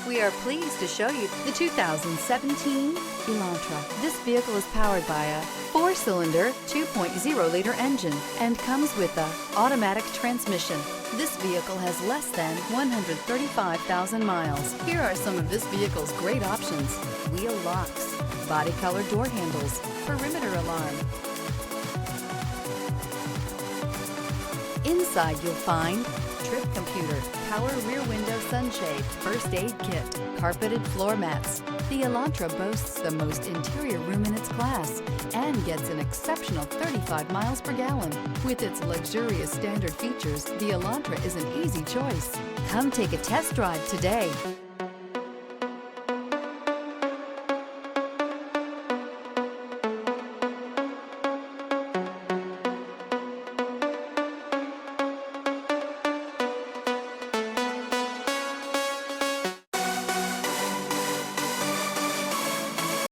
We are pleased to show you the 2017 Elantra. This vehicle is powered by a 4-cylinder, 2.0-liter engine and comes with a automatic transmission. This vehicle has less than 135,000 miles. Here are some of this vehicle's great options: wheel locks, body color door handles, perimeter alarm. Inside you'll find trip computer, power rear window sunshade, first aid kit, carpeted floor mats. The Elantra boasts the most interior room in its class and gets an exceptional 35 miles per gallon. With its luxurious standard features, the Elantra is an easy choice. Come take a test drive today.